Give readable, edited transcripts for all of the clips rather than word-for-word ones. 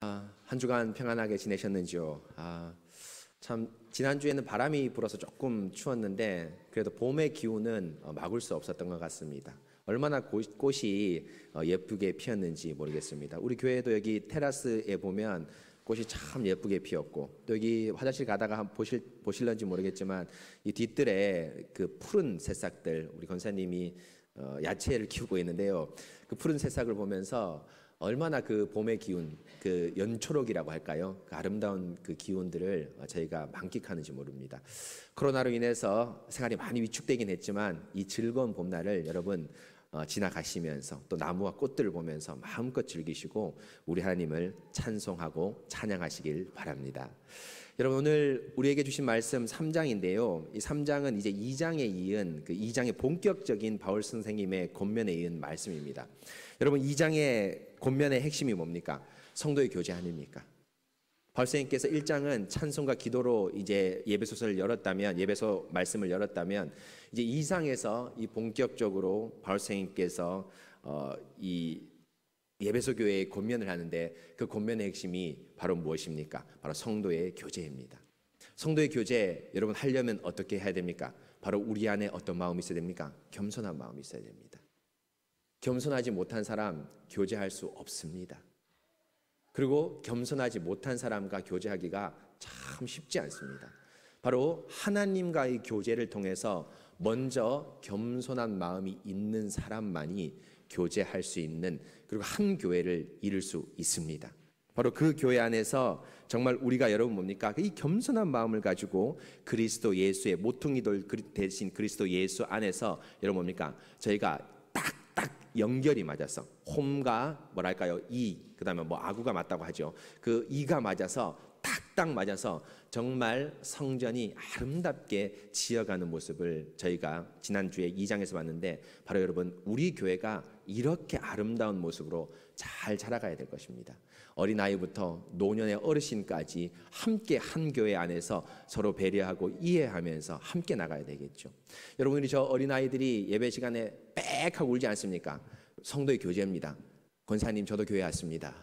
한 주간 평안하게 지내셨는지요? 참 지난주에는 바람이 불어서 조금 추웠는데 그래도 봄의 기운은 막을 수 없었던 것 같습니다. 얼마나 꽃이 예쁘게 피었는지 모르겠습니다. 우리 교회도 여기 테라스에 보면 꽃이 참 예쁘게 피었고, 또 여기 화장실 가다가 보실런지 모르겠지만 이 뒤뜰에 그 푸른 새싹들, 우리 권사님이 야채를 키우고 있는데요. 그 푸른 새싹을 보면서 얼마나 그 봄의 기운, 그 연초록이라고 할까요? 그 아름다운 그 기운들을 저희가 만끽하는지 모릅니다. 코로나로 인해서 생활이 많이 위축되긴 했지만 이 즐거운 봄날을 여러분 지나가시면서 또 나무와 꽃들을 보면서 마음껏 즐기시고 우리 하나님을 찬송하고 찬양하시길 바랍니다. 여러분, 오늘 우리에게 주신 말씀 3장인데요. 이 3장은 이제 2장에 이은 그 2장의 본격적인 바울 선생님의 권면에 이은 말씀입니다. 여러분, 2장의 권면의 핵심이 뭡니까? 성도의 교제 아닙니까? 바울 선생님께서 1장은 찬송과 기도로 이제 예배소서를 열었다면, 예배소 말씀을 열었다면, 이제 2장에서 이 본격적으로 바울 선생님께서 이 예배소 교회의 권면을 하는데, 그 권면의 핵심이 바로 무엇입니까? 바로 성도의 교제입니다. 성도의 교제 여러분 하려면 어떻게 해야 됩니까? 바로 우리 안에 어떤 마음이 있어야 됩니까? 겸손한 마음이 있어야 됩니다. 겸손하지 못한 사람 교제할 수 없습니다. 그리고 겸손하지 못한 사람과 교제하기가 참 쉽지 않습니다. 바로 하나님과의 교제를 통해서 먼저 겸손한 마음이 있는 사람만이 교제할 수 있는, 그리고 한 교회를 이룰 수 있습니다. 바로 그 교회 안에서 정말 우리가 여러분 뭡니까? 이 겸손한 마음을 가지고 그리스도 예수의 모퉁이돌 대신 그리스도 예수 안에서 여러분 뭡니까? 저희가 딱딱 연결이 맞아서 홈과 뭐랄까요? 그다음에 아구가 맞다고 하죠. 그 이가 맞아서 딱딱 맞아서 정말 성전이 아름답게 지어가는 모습을 저희가 지난주에 2장에서 봤는데, 바로 여러분 우리 교회가 이렇게 아름다운 모습으로 잘 자라가야 될 것입니다. 어린아이부터 노년의 어르신까지 함께 한 교회 안에서 서로 배려하고 이해하면서 함께 나가야 되겠죠. 여러분, 우리 저 어린아이들이 예배 시간에 빽 하고 울지 않습니까? 성도의 교제입니다. 권사님, 저도 교회 왔습니다.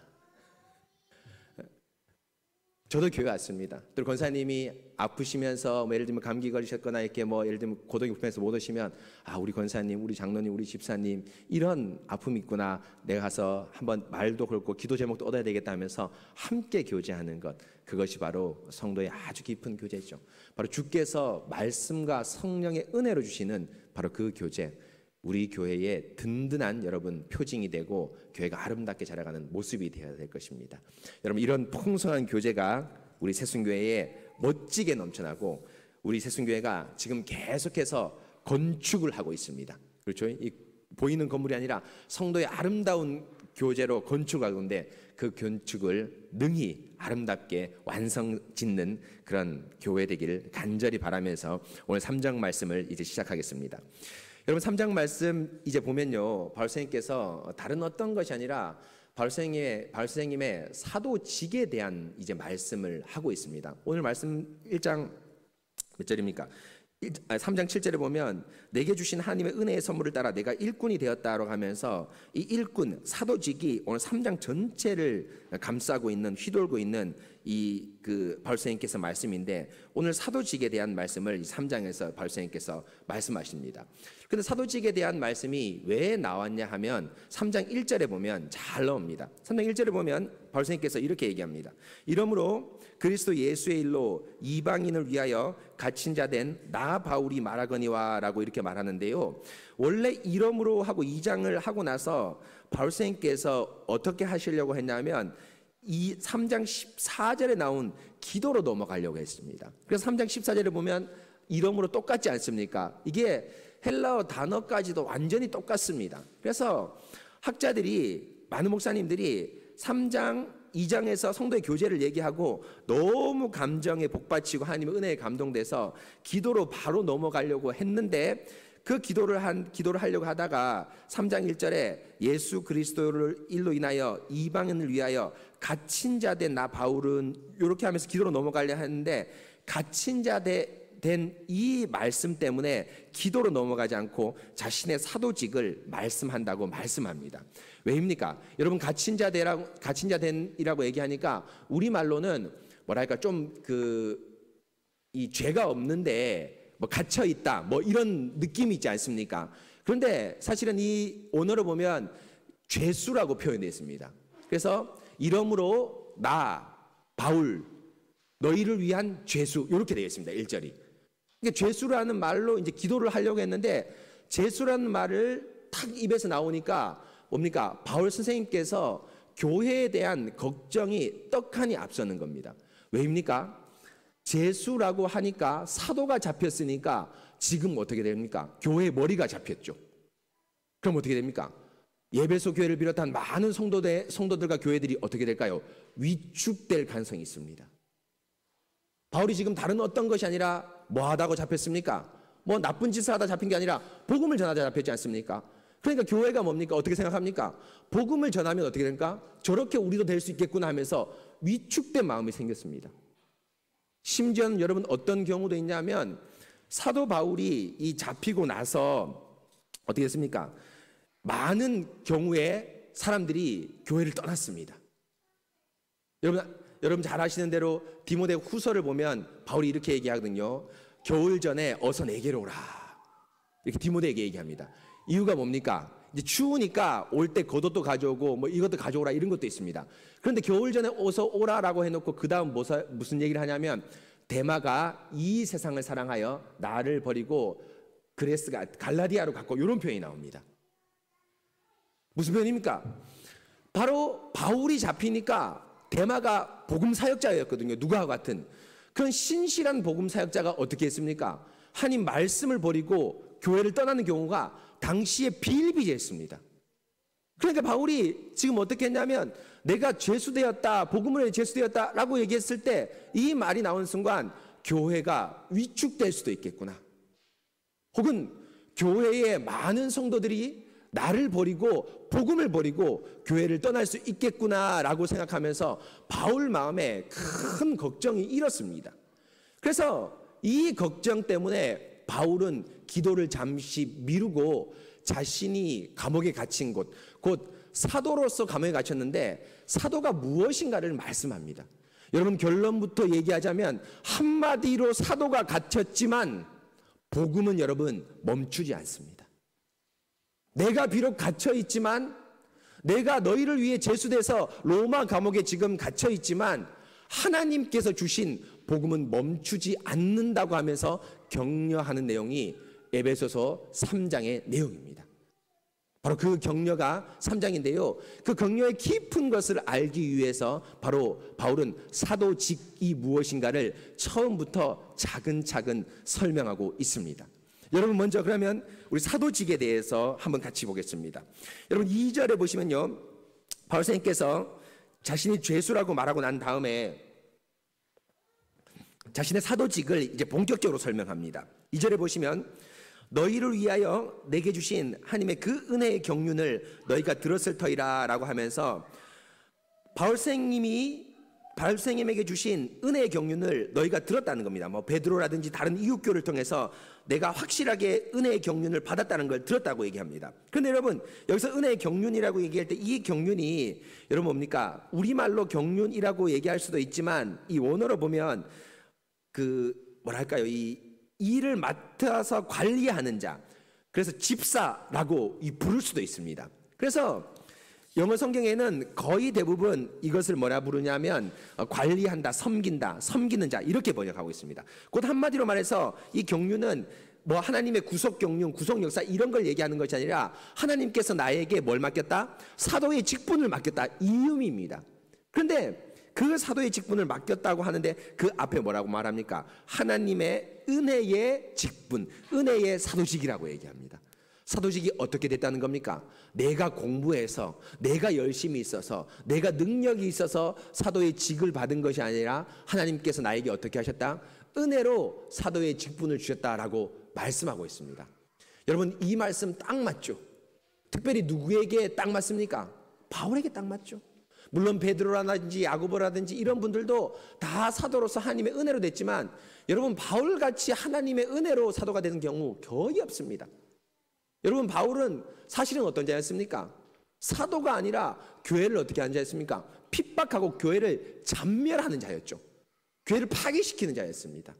저도 교회 왔습니다. 또 권사님이 아프시면서 예를 들면 감기 걸리셨거나 이렇게 예를 들면 고동이 불편해서 못 오시면, 우리 권사님, 우리 장로님, 우리 집사님 이런 아픔이 있구나, 내가 가서 한번 말도 걸고 기도 제목도 얻어야 되겠다 하면서 함께 교제하는 것, 그것이 바로 성도의 아주 깊은 교제죠. 바로 주께서 말씀과 성령의 은혜로 주시는 바로 그 교제, 우리 교회의 든든한 여러분 표징이 되고 교회가 아름답게 자라가는 모습이 되어야 될 것입니다. 여러분, 이런 풍성한 교제가 우리 새순교회에 멋지게 넘쳐나고, 우리 새순교회가 지금 계속해서 건축을 하고 있습니다. 그렇죠? 이 보이는 건물이 아니라 성도의 아름다운 교제로 건축하고 있는데, 그 건축을 능히 아름답게 완성 짓는 그런 교회 되기를 간절히 바라면서 오늘 3장 말씀을 이제 시작하겠습니다. 여러분, 3장 말씀 이제 보면요, 바울 선생님께서 다른 어떤 것이 아니라 바울 선생님의 사도직에 대한 이제 말씀을 하고 있습니다. 오늘 말씀 1장 몇 절입니까? 3장 7절에 보면 내게 주신 하나님의 은혜의 선물을 따라 내가 일꾼이 되었다라고 하면서, 이 일꾼, 사도직이 오늘 3장 전체를 감싸고 있는, 휘돌고 있는 그 바울 선생님께서 말씀인데, 오늘 사도직에 대한 말씀을 3장에서 바울 선생님께서 말씀하십니다. 그런데 사도직에 대한 말씀이 왜 나왔냐 하면 3장 1절에 보면 잘 나옵니다. 3장 1절에 보면 바울 선생님께서 이렇게 얘기합니다. 이러므로 그리스도 예수의 일로 이방인을 위하여 갇힌 자 된 나 바울이 말하거니와 라고 이렇게 말하는데요, 원래 이러므로 하고 2장을 하고 나서 바울 선생님께서 어떻게 하시려고 했냐면 이 3장 14절에 나온 기도로 넘어가려고 했습니다. 그래서 3장 14절에 보면 이러므로 똑같지 않습니까? 이게 헬라어 단어까지도 완전히 똑같습니다. 그래서 학자들이, 많은 목사님들이 3장 2장에서 성도의 교제를 얘기하고 너무 감정에 복받치고 하나님의 은혜에 감동돼서 기도로 바로 넘어가려고 했는데, 그 기도를 하려고 하다가 3장 1절에 예수 그리스도를 일로 인하여 이방인을 위하여 갇힌 자 된 나 바울은, 이렇게 하면서 기도로 넘어가려 하는데, 갇힌 자 된 된 이 말씀 때문에 기도로 넘어가지 않고 자신의 사도직을 말씀한다고 말씀합니다. 왜입니까? 여러분 갇힌 자 된이라고 얘기하니까 우리말로는 뭐랄까 좀 이 죄가 없는데 뭐 갇혀 있다 뭐 이런 느낌이 있지 않습니까? 그런데 사실은 이 언어로 보면 죄수라고 표현되어 있습니다. 그래서 이러므로 나 바울 너희를 위한 죄수 이렇게 되어 있습니다. 1절이. 그러니까 죄수라는 말로 이제 기도를 하려고 했는데 죄수라는 말을 탁 입에서 나오니까 뭡니까? 바울 선생님께서 교회에 대한 걱정이 떡하니 앞서는 겁니다. 왜입니까? 죄수라고 하니까 사도가 잡혔으니까 지금 어떻게 됩니까? 교회의 머리가 잡혔죠. 그럼 어떻게 됩니까? 예배소 교회를 비롯한 많은 성도들과 교회들이 어떻게 될까요? 위축될 가능성이 있습니다. 바울이 지금 다른 어떤 것이 아니라 뭐 하다고 잡혔습니까? 뭐 나쁜 짓을 하다 잡힌 게 아니라 복음을 전하다 잡혔지 않습니까? 그러니까 교회가 뭡니까? 어떻게 생각합니까? 복음을 전하면 어떻게 됩니까? 저렇게 우리도 될 수 있겠구나 하면서 위축된 마음이 생겼습니다. 심지어는 여러분 어떤 경우도 있냐면 사도 바울이 이 잡히고 나서 어떻게 됐습니까? 많은 경우에 사람들이 교회를 떠났습니다. 여러분 잘 아시는 대로 디모데 후서를 보면 바울이 이렇게 얘기하거든요. 겨울 전에 어서 내게로 오라. 이렇게 디모데에게 얘기합니다. 이유가 뭡니까? 이제 추우니까 올 때 겉옷도 가져오고 뭐 이것도 가져오라 이런 것도 있습니다. 그런데 겨울 전에 어서 오라라고 해놓고 그 다음 무슨 얘기를 하냐면 데마가 이 세상을 사랑하여 나를 버리고 그레스가 갈라디아로 갔고 이런 표현이 나옵니다. 무슨 표현입니까? 바로 바울이 잡히니까 데마가 복음 사역자였거든요. 누가와 같은 그런 신실한 복음 사역자가 어떻게 했습니까? 하나님 말씀을 버리고 교회를 떠나는 경우가 당시에 비일비재했습니다. 그러니까 바울이 지금 어떻게 했냐면 내가 죄수되었다, 복음을 위해 죄수되었다라고 얘기했을 때 이 말이 나오는 순간 교회가 위축될 수도 있겠구나. 혹은 교회의 많은 성도들이 나를 버리고 복음을 버리고 교회를 떠날 수 있겠구나라고 생각하면서 바울 마음에 큰 걱정이 일었습니다. 그래서 이 걱정 때문에 바울은 기도를 잠시 미루고 자신이 감옥에 갇힌 곳, 곧 사도로서 감옥에 갇혔는데 사도가 무엇인가를 말씀합니다. 여러분 결론부터 얘기하자면 한마디로 사도가 갇혔지만 복음은 여러분 멈추지 않습니다. 내가 비록 갇혀 있지만 내가 너희를 위해 제수돼서 로마 감옥에 지금 갇혀 있지만 하나님께서 주신 복음은 멈추지 않는다고 하면서 격려하는 내용이 에베소서 3장의 내용입니다. 바로 그 격려가 3장인데요. 그 격려의 깊은 것을 알기 위해서 바로 바울은 사도직이 무엇인가를 처음부터 차근차근 설명하고 있습니다. 여러분 먼저 그러면 우리 사도직에 대해서 한번 같이 보겠습니다. 여러분 2절에 보시면요. 바울 선생님께서 자신이 죄수라고 말하고 난 다음에 자신의 사도직을 이제 본격적으로 설명합니다. 2절에 보시면 너희를 위하여 내게 주신 하나님의 그 은혜의 경륜을 너희가 들었을 터이라 라고 하면서 바울 선생님에게 주신 은혜의 경륜을 너희가 들었다는 겁니다. 뭐 베드로라든지 다른 이웃교를 통해서 내가 확실하게 은혜의 경륜을 받았다는 걸 들었다고 얘기합니다. 그런데 여러분 여기서 은혜의 경륜이라고 얘기할 때 이 경륜이 여러분 뭡니까? 우리말로 경륜이라고 얘기할 수도 있지만 이 원어로 보면 뭐랄까요? 이 일을 맡아서 관리하는 자, 그래서 집사라고 부를 수도 있습니다. 그래서 영어 성경에는 거의 대부분 이것을 뭐라 부르냐면 관리한다, 섬긴다, 섬기는 자 이렇게 번역하고 있습니다. 곧 한마디로 말해서 이 경륜은 뭐 하나님의 구속 경륜, 구속 역사 이런 걸 얘기하는 것이 아니라 하나님께서 나에게 뭘 맡겼다? 사도의 직분을 맡겼다 이 의미입니다. 그런데 그 사도의 직분을 맡겼다고 하는데 그 앞에 뭐라고 말합니까? 하나님의 은혜의 직분, 은혜의 사도직이라고 얘기합니다. 사도직이 어떻게 됐다는 겁니까? 내가 공부해서, 내가 열심히 있어서, 내가 능력이 있어서 사도의 직을 받은 것이 아니라 하나님께서 나에게 어떻게 하셨다? 은혜로 사도의 직분을 주셨다라고 말씀하고 있습니다. 여러분 이 말씀 딱 맞죠? 특별히 누구에게 딱 맞습니까? 바울에게 딱 맞죠? 물론 베드로라든지 야고보라든지 이런 분들도 다 사도로서 하나님의 은혜로 됐지만 여러분 바울같이 하나님의 은혜로 사도가 되는 경우 거의 없습니다. 여러분 바울은 사실은 어떤 자였습니까? 사도가 아니라 교회를 어떻게 하는 자였습니까? 핍박하고 교회를 잔멸하는 자였죠. 교회를 파괴시키는 자였습니다.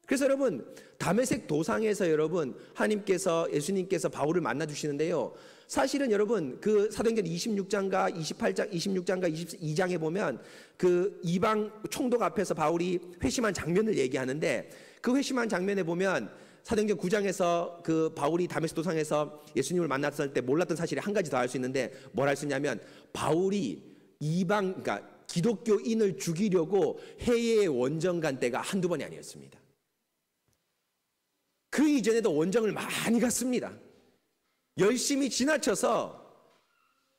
그래서 여러분 다메섹 도상에서 여러분 하나님께서 예수님께서 바울을 만나 주시는데요. 사실은 여러분 그 사도행전 26장과 28장, 26장과 22장에 보면 그 이방 총독 앞에서 바울이 회심한 장면을 얘기하는데 그 회심한 장면에 보면 사도행전 9장에서 그 바울이 다메섹 도상에서 예수님을 만났을 때 몰랐던 사실이 한 가지 더 알 수 있는데 뭘 할 수 있냐면 바울이 그러니까 기독교인을 죽이려고 해외에 원정 간 때가 한두 번이 아니었습니다. 그 이전에도 원정을 많이 갔습니다. 열심히 지나쳐서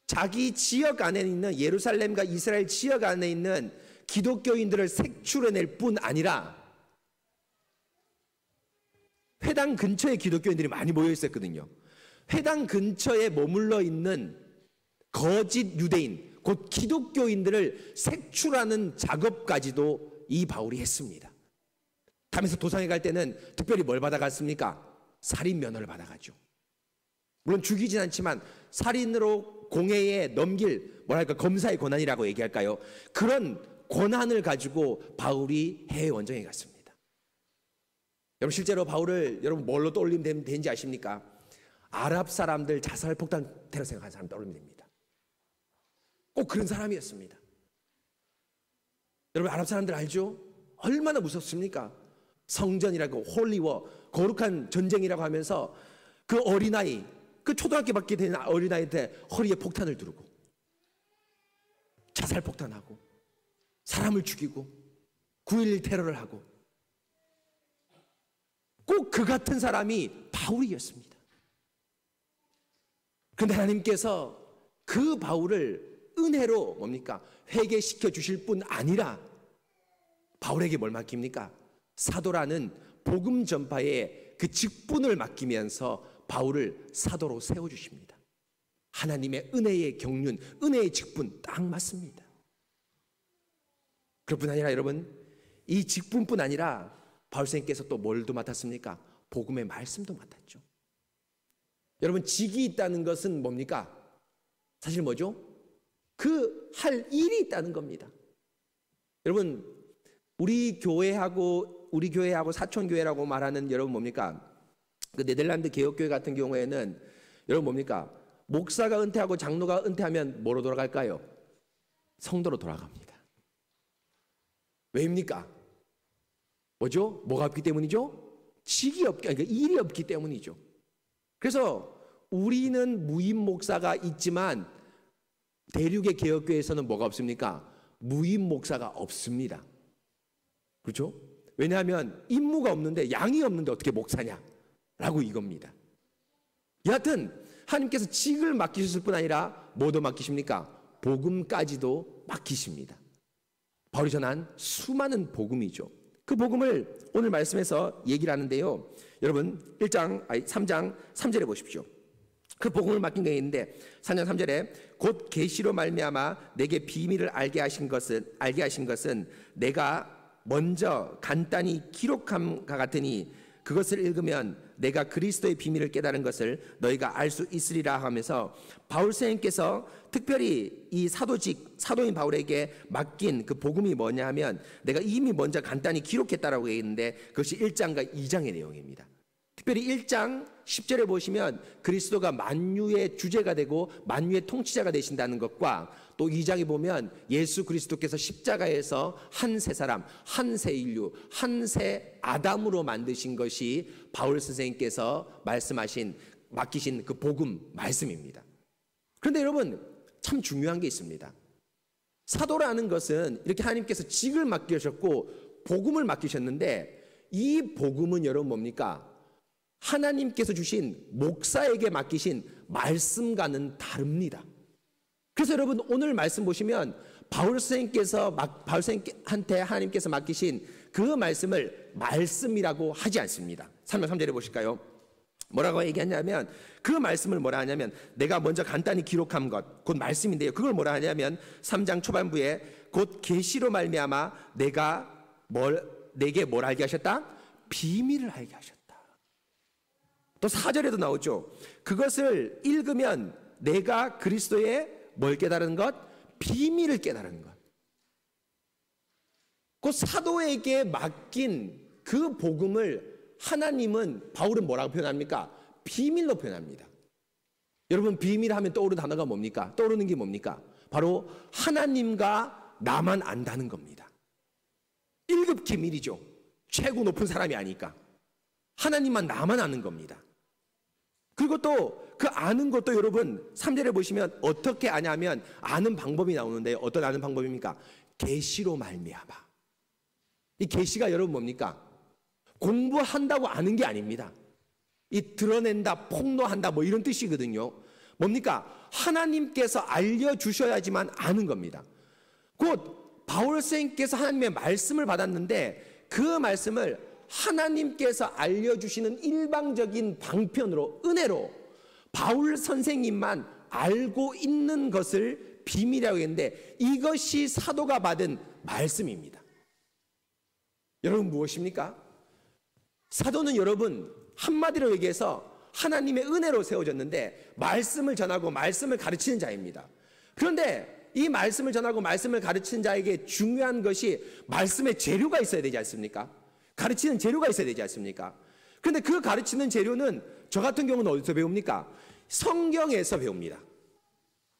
자기 지역 안에 있는 예루살렘과 이스라엘 지역 안에 있는 기독교인들을 색출해낼 뿐 아니라 회당 근처에 기독교인들이 많이 모여 있었거든요. 회당 근처에 머물러 있는 거짓 유대인, 곧 기독교인들을 색출하는 작업까지도 이 바울이 했습니다. 다메섹 도상에 갈 때는 특별히 뭘 받아갔습니까? 살인 면허를 받아가죠. 물론 죽이진 않지만 살인으로 공회에 넘길 검사의 권한이라고 얘기할까요? 그런 권한을 가지고 바울이 해외 원정에 갔습니다. 여러분 실제로 바울을 여러분 뭘로 떠올리면 되는지 아십니까? 아랍 사람들 자살 폭탄 테러 생각하는 사람 떠올리면 됩니다. 꼭 그런 사람이었습니다. 여러분 아랍 사람들 알죠? 얼마나 무섭습니까? 성전이라고 홀리워 거룩한 전쟁이라고 하면서 그 어린아이, 그 초등학교밖에 되는 어린아이한테 허리에 폭탄을 두르고 자살 폭탄하고 사람을 죽이고 9.11 테러를 하고 꼭 그 같은 사람이 바울이었습니다. 그런데 하나님께서 그 바울을 은혜로 회개시켜 주실 뿐 아니라 바울에게 뭘 맡깁니까? 사도라는 복음 전파의 그 직분을 맡기면서 바울을 사도로 세워주십니다. 하나님의 은혜의 경륜, 은혜의 직분 딱 맞습니다. 그뿐 아니라 여러분 이 직분뿐 아니라 바울 선생님께서 또 뭘도 맡았습니까? 복음의 말씀도 맡았죠. 여러분 직이 있다는 것은 뭡니까? 사실 뭐죠? 그 할 일이 있다는 겁니다. 여러분 우리 교회하고 사촌교회라고 말하는 여러분 뭡니까? 그 네덜란드 개혁교회 같은 경우에는 여러분 뭡니까? 목사가 은퇴하고 장로가 은퇴하면 뭐로 돌아갈까요? 성도로 돌아갑니다. 왜입니까? 뭐죠? 뭐가 없기 때문이죠? 그러니까 일이 없기 때문이죠. 그래서 우리는 무임 목사가 있지만 대륙의 개혁교회에서는 뭐가 없습니까? 무임 목사가 없습니다. 그렇죠? 왜냐하면 임무가 없는데 양이 없는데 어떻게 목사냐? 라고 이겁니다. 여하튼 하나님께서 직을 맡기셨을 뿐 아니라 뭐도 맡기십니까? 복음까지도 맡기십니다. 바울이 전한 수많은 복음이죠. 그 복음을 오늘 말씀에서 얘기를 하는데요. 여러분 3장 3절에 보십시오. 그 복음을 맡긴 게 있는데 3장 3절에 곧 계시로 말미암아 내게 비밀을 알게 하신 것은 내가 먼저 간단히 기록함과 같으니 그것을 읽으면 내가 그리스도의 비밀을 깨달은 것을 너희가 알 수 있으리라 하면서 바울 선생님께서 특별히 이 사도인 바울에게 맡긴 그 복음이 뭐냐 하면 내가 이미 먼저 간단히 기록했다라고 했는데 그것이 1장과 2장의 내용입니다. 특별히 1장 10절에 보시면 그리스도가 만유의 주제가 되고 만유의 통치자가 되신다는 것과 또 2장에 보면 예수 그리스도께서 십자가에서 한 세 사람, 한 세 인류, 한 세 아담으로 만드신 것이 바울 선생님께서 맡기신 그 복음 말씀입니다. 그런데 여러분 참 중요한 게 있습니다. 사도라는 것은 이렇게 하나님께서 직을 맡기셨고 복음을 맡기셨는데 이 복음은 여러분 뭡니까? 하나님께서 주신 목사에게 맡기신 말씀과는 다릅니다. 그래서 여러분 오늘 말씀 보시면 바울 선생님한테 하나님께서 맡기신 그 말씀을 말씀이라고 하지 않습니다. 3장 3절에 보실까요? 뭐라고 얘기하냐면, 그 말씀을 뭐라 하냐면, 내가 먼저 간단히 기록한 것, 곧 말씀인데요, 그걸 뭐라 하냐면 3장 초반부에 곧 계시로 말미암아 내게 뭘 알게 하셨다? 비밀을 알게 하셨다. 또 4절에도 나오죠. 그것을 읽으면 내가 그리스도의 뭘 깨달은 것? 비밀을 깨달은 것. 그 사도에게 맡긴 그 복음을 하나님은, 바울은 뭐라고 표현합니까? 비밀로 표현합니다. 여러분, 비밀하면 떠오르는 단어가 뭡니까? 떠오르는 게 뭡니까? 바로 하나님과 나만 안다는 겁니다. 1급 기밀이죠. 최고 높은 사람이 아니까. 하나님만 나만 아는 겁니다. 그리고 또 그 아는 것도 여러분 3절에 보시면 어떻게 아냐면 아는 방법이 나오는데, 어떤 아는 방법입니까? 계시로 말미암아. 이 계시가 여러분 뭡니까? 공부한다고 아는 게 아닙니다. 이 드러낸다, 폭로한다 뭐 이런 뜻이거든요. 뭡니까? 하나님께서 알려주셔야지만 아는 겁니다. 곧 바울 선생님께서 하나님의 말씀을 받았는데, 그 말씀을 하나님께서 알려주시는 일방적인 방편으로, 은혜로 바울 선생님만 알고 있는 것을 비밀이라고 했는데, 이것이 사도가 받은 말씀입니다. 여러분, 무엇입니까? 사도는 여러분 한마디로 얘기해서 하나님의 은혜로 세워졌는데 말씀을 전하고 말씀을 가르치는 자입니다. 그런데 이 말씀을 전하고 말씀을 가르치는 자에게 중요한 것이 말씀의 재료가 있어야 되지 않습니까? 가르치는 재료가 있어야 되지 않습니까? 그런데 그 가르치는 재료는 저 같은 경우는 어디서 배웁니까? 성경에서 배웁니다.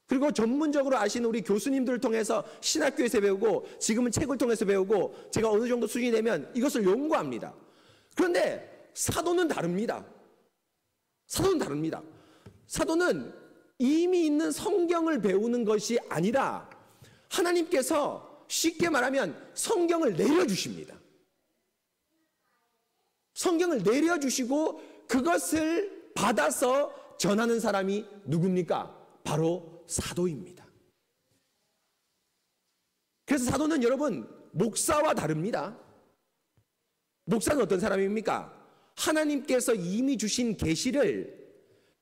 그리고 전문적으로 아시는 우리 교수님들을 통해서 신학교에서 배우고, 지금은 책을 통해서 배우고, 제가 어느 정도 수준이 되면 이것을 연구합니다. 그런데 사도는 다릅니다. 사도는 다릅니다. 사도는 이미 있는 성경을 배우는 것이 아니라 하나님께서 쉽게 말하면 성경을 내려주십니다. 성경을 내려주시고 그것을 받아서 전하는 사람이 누굽니까? 바로 사도입니다. 그래서 사도는 여러분 목사와 다릅니다. 목사는 어떤 사람입니까? 하나님께서 이미 주신 계시를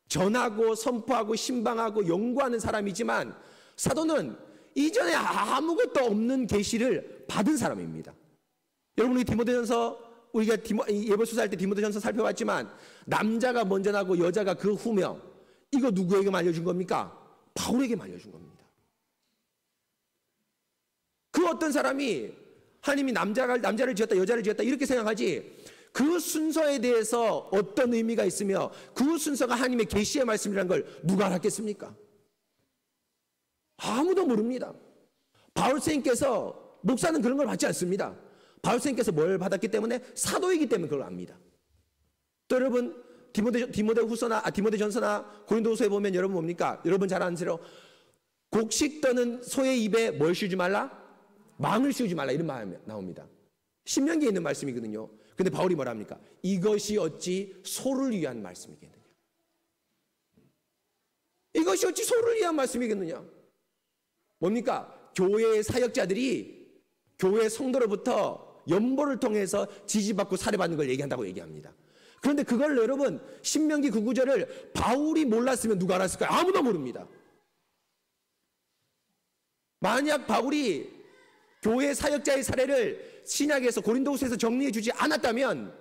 전하고 선포하고 신방하고 연구하는 사람이지만, 사도는 이전에 아무것도 없는 계시를 받은 사람입니다. 여러분, 우리 디모데전서, 우리가 예배소서 할 때 디모데전서 살펴봤지만 남자가 먼저 나고 여자가 그 후며, 이거 누구에게 알려준 겁니까? 바울에게 알려준 겁니다. 그 어떤 사람이 하나님이 남자를 지었다 여자를 지었다 이렇게 생각하지, 그 순서에 대해서 어떤 의미가 있으며 그 순서가 하나님의 계시의 말씀이라는 걸 누가 알았겠습니까? 아무도 모릅니다. 바울 선생님께서, 목사는 그런 걸 받지 않습니다. 바울 선생님께서 뭘 받았기 때문에? 사도이기 때문에 그걸 압니다. 또 여러분 디모데전서나 고린도후서에 보면 여러분 뭡니까? 여러분 잘 아는 대로 곡식 떠는 소의 입에 뭘 씌우지 말라? 망을 씌우지 말라, 이런 말이 나옵니다. 신명기에 있는 말씀이거든요. 근데 바울이 뭐라 합니까? 이것이 어찌 소를 위한 말씀이겠느냐? 이것이 어찌 소를 위한 말씀이겠느냐? 뭡니까? 교회의 사역자들이 교회 성도로부터 연보를 통해서 지지받고 살해받는 걸 얘기한다고 얘기합니다. 그런데 그걸 여러분 신명기 9구절을 바울이 몰랐으면 누가 알았을까요? 아무도 모릅니다. 만약 바울이 교회 사역자의 사례를 신약에서 고린도후서에서 정리해 주지 않았다면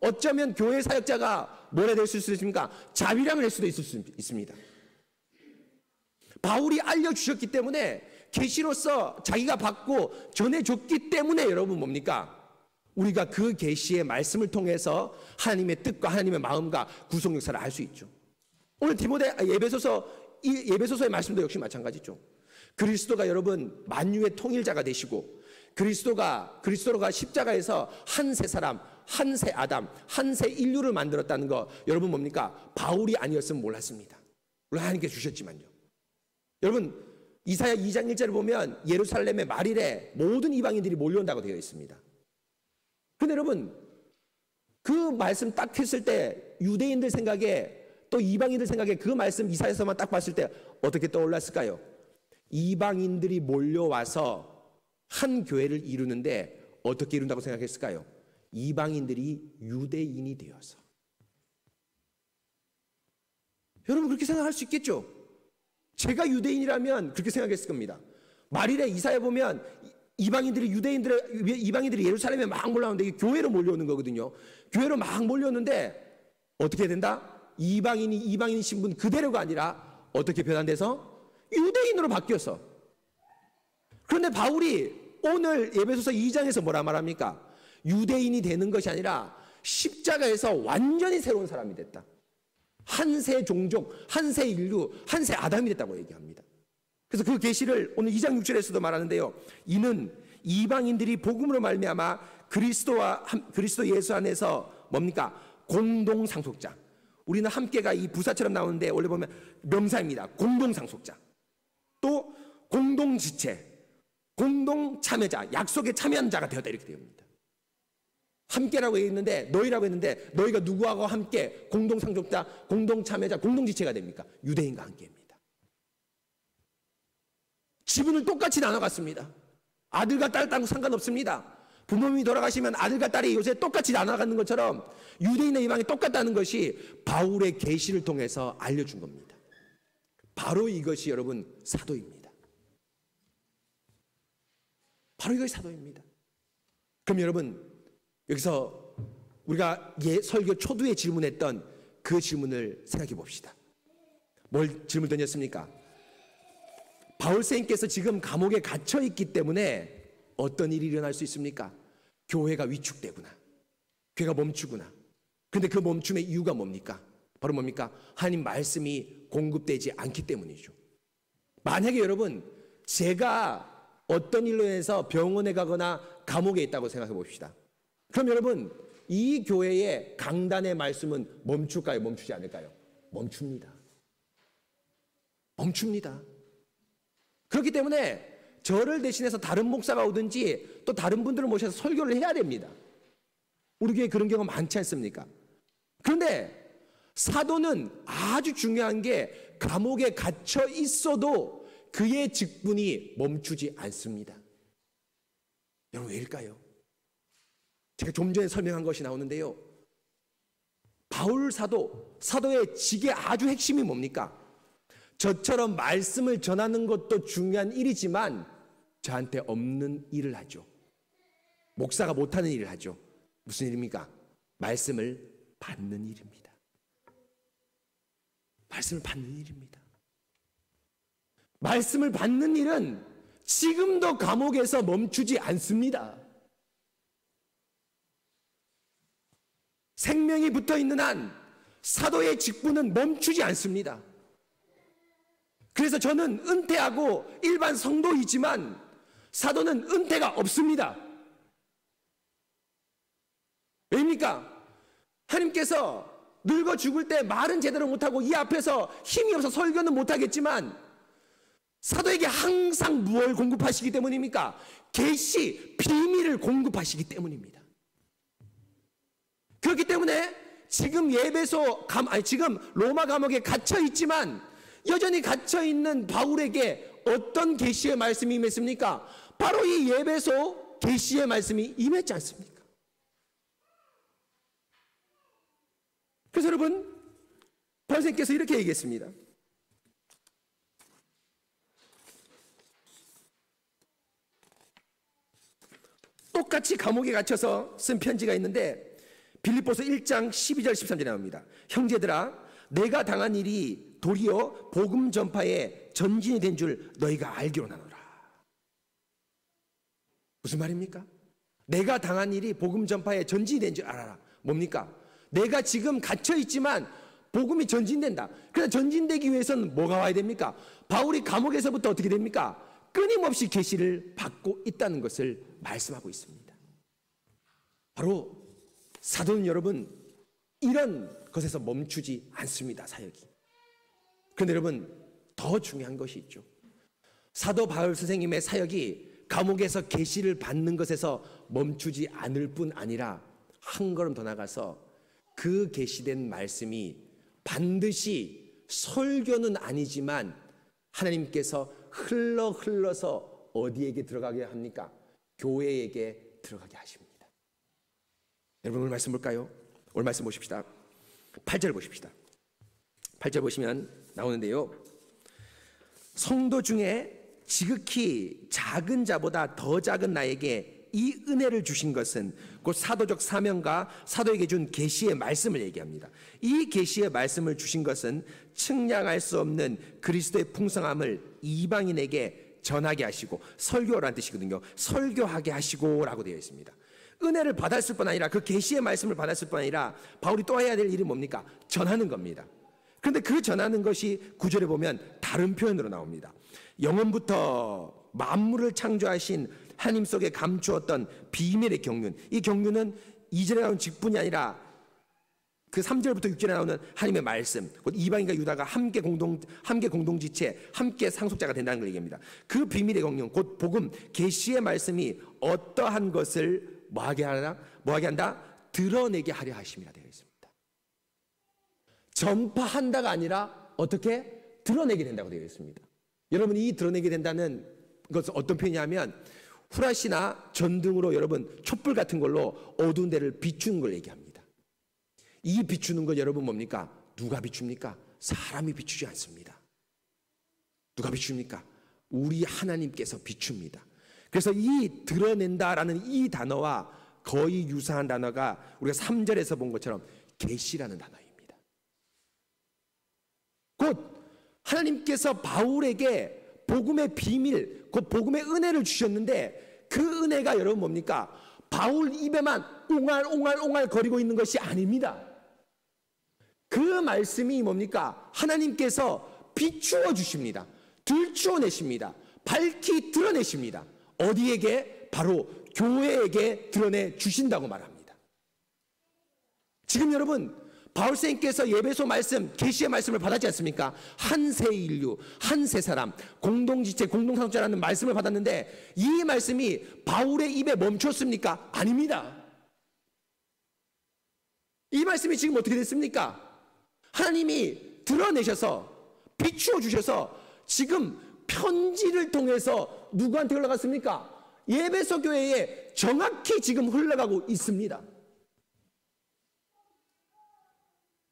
어쩌면 교회 사역자가 뭐라 될 수 있습니까? 자비량을 할 수도 있을 수 있습니다. 바울이 알려주셨기 때문에, 계시로서 자기가 받고 전해줬기 때문에 여러분 뭡니까? 우리가 그 계시의 말씀을 통해서 하나님의 뜻과 하나님의 마음과 구속 역사를 알 수 있죠. 오늘 예배소서의 말씀도 역시 마찬가지죠. 그리스도가 여러분 만유의 통일자가 되시고, 그리스도가 십자가에서 한 세 사람, 한 세 아담, 한 세 인류를 만들었다는 거 여러분 뭡니까? 바울이 아니었으면 몰랐습니다. 물론 하나님께 주셨지만요. 여러분 이사야 2장 1절을 보면 예루살렘의 말일에 모든 이방인들이 몰려온다고 되어 있습니다. 근데 여러분 그 말씀 딱 했을 때 유대인들 생각에 또 이방인들 생각에 그 말씀 이사야서만 딱 봤을 때 어떻게 떠올랐을까요? 이방인들이 몰려와서 한 교회를 이루는데 어떻게 이룬다고 생각했을까요? 이방인들이 유대인이 되어서. 여러분 그렇게 생각할 수 있겠죠? 제가 유대인이라면 그렇게 생각했을 겁니다. 말일에 이사야 보면 이방인들이 예루살렘에 막 몰려오는데 이게 교회로 몰려오는 거거든요. 교회로 막 몰려오는데 어떻게 된다? 이방인 신분 그대로가 아니라 어떻게 변환돼서 유대인으로 바뀌었어. 그런데 바울이 오늘 에베소서 2장에서 뭐라 말합니까? 유대인이 되는 것이 아니라 십자가에서 완전히 새로운 사람이 됐다. 한세 종족, 한세 인류, 한세 아담이 됐다고 얘기합니다. 그래서 그 계시를 오늘 2장 6절에서도 말하는데요. 이는 이방인들이 복음으로 말미암아 그리스도 예수 안에서 뭡니까? 공동 상속자. 우리는 함께가 이 부사처럼 나오는데 원래 보면 명사입니다. 공동 상속자. 또 공동 지체, 공동 참여자, 약속에 참여한 자가 되었다 이렇게 되옵니다. 함께라고 했는데 너희라고 했는데 너희가 누구하고 함께 공동 상속자, 공동 참여자, 공동 지체가 됩니까? 유대인과 함께입니다. 지분을 똑같이 나눠갔습니다. 아들과 딸 상관없습니다. 부모님이 돌아가시면 아들과 딸이 요새 똑같이 나눠가는 것처럼 유대인의 이방이 똑같다는 것이 바울의 계시를 통해서 알려준 겁니다. 바로 이것이 여러분 사도입니다. 바로 이것이 사도입니다. 그럼 여러분 여기서 우리가 설교 초두에 질문했던 그 질문을 생각해 봅시다. 뭘 질문 던졌습니까? 바울 선생님께서 지금 감옥에 갇혀 있기 때문에 어떤 일이 일어날 수 있습니까? 교회가 위축되구나. 교회가 멈추구나. 그런데 그 멈춤의 이유가 뭡니까? 바로 뭡니까? 하나님 말씀이 공급되지 않기 때문이죠. 만약에 여러분 제가 어떤 일로 인해서 병원에 가거나 감옥에 있다고 생각해 봅시다. 그럼 여러분 이 교회의 강단의 말씀은 멈출까요? 멈추지 않을까요? 멈춥니다. 멈춥니다. 그렇기 때문에 저를 대신해서 다른 목사가 오든지 또 다른 분들을 모셔서 설교를 해야 됩니다. 우리 교회에 그런 경우가 많지 않습니까? 그런데 사도는 아주 중요한 게 감옥에 갇혀 있어도 그의 직분이 멈추지 않습니다. 여러분 왜일까요? 제가 좀 전에 설명한 것이 나오는데요. 바울 사도의 직의 아주 핵심이 뭡니까? 저처럼 말씀을 전하는 것도 중요한 일이지만 저한테 없는 일을 하죠. 목사가 못하는 일을 하죠. 무슨 일입니까? 말씀을 받는 일입니다. 말씀을 받는 일입니다. 말씀을 받는 일은 지금도 감옥에서 멈추지 않습니다. 생명이 붙어 있는 한 사도의 직분은 멈추지 않습니다. 그래서 저는 은퇴하고 일반 성도이지만 사도는 은퇴가 없습니다. 왜입니까? 하나님께서 늙어 죽을 때 말은 제대로 못하고 이 앞에서 힘이 없어 설교는 못하겠지만 사도에게 항상 무엇을 공급하시기 때문입니까? 계시, 비밀을 공급하시기 때문입니다. 그렇기 때문에 지금 지금 로마 감옥에 갇혀 있지만 여전히 갇혀 있는 바울에게 어떤 계시의 말씀이 임했습니까? 바로 이 에베소 계시의 말씀이 임했지 않습니까? 그래서 여러분 바울 선생님께서 이렇게 얘기했습니다. 똑같이 감옥에 갇혀서 쓴 편지가 있는데 빌립보서 1장 12절 13절에 나옵니다. 형제들아 내가 당한 일이 도리어 복음 전파의 전진이 된 줄 너희가 알기로나노라. 무슨 말입니까? 내가 당한 일이 복음 전파의 전진이 된 줄 알아라. 뭡니까? 내가 지금 갇혀 있지만 복음이 전진된다. 그래서 전진되기 위해서는 뭐가 와야 됩니까? 바울이 감옥에서부터 어떻게 됩니까? 끊임없이 계시를 받고 있다는 것을 말씀하고 있습니다. 바로 사도는 여러분 이런 것에서 멈추지 않습니다. 사역이. 그런데 여러분 더 중요한 것이 있죠. 사도 바울 선생님의 사역이 감옥에서 계시를 받는 것에서 멈추지 않을 뿐 아니라 한 걸음 더 나가서 그 계시된 말씀이 반드시 설교는 아니지만 하나님께서 흘러서 어디에게 들어가게 합니까? 교회에게 들어가게 하십니다. 여러분 오늘 말씀 볼까요? 오늘 말씀 보십시다. 8절 보십시다. 8절 보시면 나오는데요. 성도 중에 지극히 작은 자보다 더 작은 나에게 이 은혜를 주신 것은 곧 사도적 사명과 사도에게 준 계시의 말씀을 얘기합니다. 이 계시의 말씀을 주신 것은 측량할 수 없는 그리스도의 풍성함을 이방인에게 전하게 하시고, 설교라는 뜻이거든요. 설교하게 하시고라고 되어 있습니다. 은혜를 받았을 뿐 아니라, 그 계시의 말씀을 받았을 뿐 아니라 바울이 또 해야 될 일이 뭡니까? 전하는 겁니다. 그런데 그 전하는 것이 9절에 보면 다른 표현으로 나옵니다. 영원부터 만물을 창조하신 하나님 속에 감추었던 비밀의 경륜. 이 경륜은 2절에 나오는 직분이 아니라 그 3절부터 6절에 나오는 하나님의 말씀, 곧 이방인과 유다가 함께 공동지체, 함께 상속자가 된다는 걸 얘기합니다. 그 비밀의 경륜, 곧 복음, 계시의 말씀이 어떠한 것을 뭐하게 한다? 드러내게 하려 하심이라 되어 있습니다. 전파한다가 아니라 어떻게? 드러내게 된다고 되어 있습니다. 여러분, 이 드러내게 된다는 것은 어떤 표현이냐면, 후라시나 전등으로 여러분 촛불 같은 걸로 어두운 데를 비추는 걸 얘기합니다. 이 비추는 것 여러분 뭡니까? 누가 비춥니까? 사람이 비추지 않습니다. 누가 비춥니까? 우리 하나님께서 비춥니다. 그래서 이 드러낸다라는 이 단어와 거의 유사한 단어가 우리가 3절에서 본 것처럼 계시라는 단어입니다. 곧 하나님께서 바울에게 복음의 비밀, 곧 복음의 은혜를 주셨는데, 그 은혜가 여러분 뭡니까? 바울 입에만 옹알옹알 거리고 있는 것이 아닙니다. 그 말씀이 뭡니까? 하나님께서 비추어 주십니다. 들추어 내십니다. 밝히 드러내십니다. 어디에게? 바로 교회에게 드러내 주신다고 말합니다. 지금 여러분, 바울선생님께서 예배소 말씀, 계시의 말씀을 받았지 않습니까? 한 세 인류, 한 세 사람, 공동지체, 공동상속자라는 말씀을 받았는데, 이 말씀이 바울의 입에 멈췄습니까? 아닙니다. 이 말씀이 지금 어떻게 됐습니까? 하나님이 드러내셔서, 비추어 주셔서 지금 편지를 통해서 누구한테 흘러갔습니까? 예배소 교회에 정확히 지금 흘러가고 있습니다.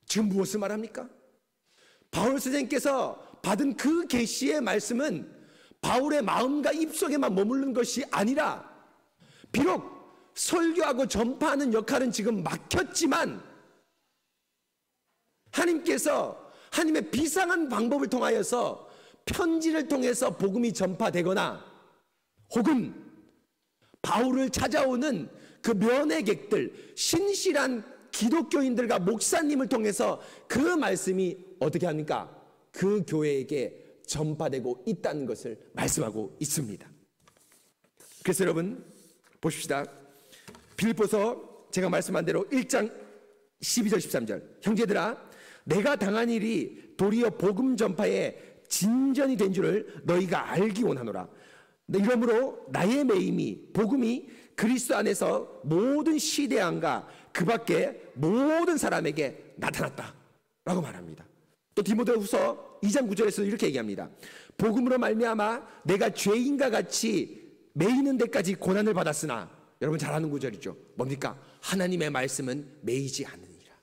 지금 무엇을 말합니까? 바울 선생님께서 받은 그 계시의 말씀은 바울의 마음과 입속에만 머무르는 것이 아니라, 비록 설교하고 전파하는 역할은 지금 막혔지만, 하나님께서 하나님의 비상한 방법을 통하여서 편지를 통해서 복음이 전파되거나, 혹은 바울을 찾아오는 그 면회객들, 신실한 기독교인들과 목사님을 통해서 그 말씀이 어떻게 합니까? 그 교회에게 전파되고 있다는 것을 말씀하고 있습니다. 그래서 여러분 보십시다. 빌립보서 제가 말씀한 대로 1장 12절 13절, 형제들아 내가 당한 일이 도리어 복음 전파에 진전이 된 줄을 너희가 알기 원하노라. 이러므로 나의 매임이, 복음이 그리스도 안에서 모든 시대왕과 그 밖에 모든 사람에게 나타났다 라고 말합니다. 또 디모데후서 2장 9절에서 이렇게 얘기합니다. 복음으로 말미암아 내가 죄인과 같이 매이는 데까지 고난을 받았으나, 여러분 잘 아는 구절이죠. 뭡니까? 하나님의 말씀은 매이지 않으니라.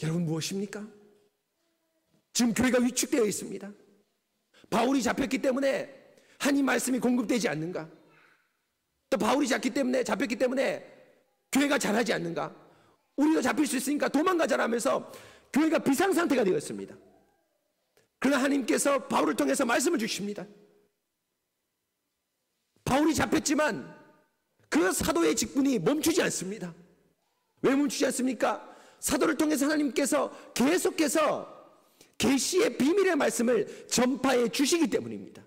여러분 무엇입니까? 지금 교회가 위축되어 있습니다. 바울이 잡혔기 때문에 하나님 말씀이 공급되지 않는가? 또 바울이 잡혔기 때문에 교회가 잘하지 않는가? 우리도 잡힐 수 있으니까 도망가자라면서 교회가 비상상태가 되었습니다. 그러나 하나님께서 바울을 통해서 말씀을 주십니다. 바울이 잡혔지만 그 사도의 직분이 멈추지 않습니다. 왜 멈추지 않습니까? 사도를 통해서 하나님께서 계속해서 계시의 비밀의 말씀을 전파해 주시기 때문입니다.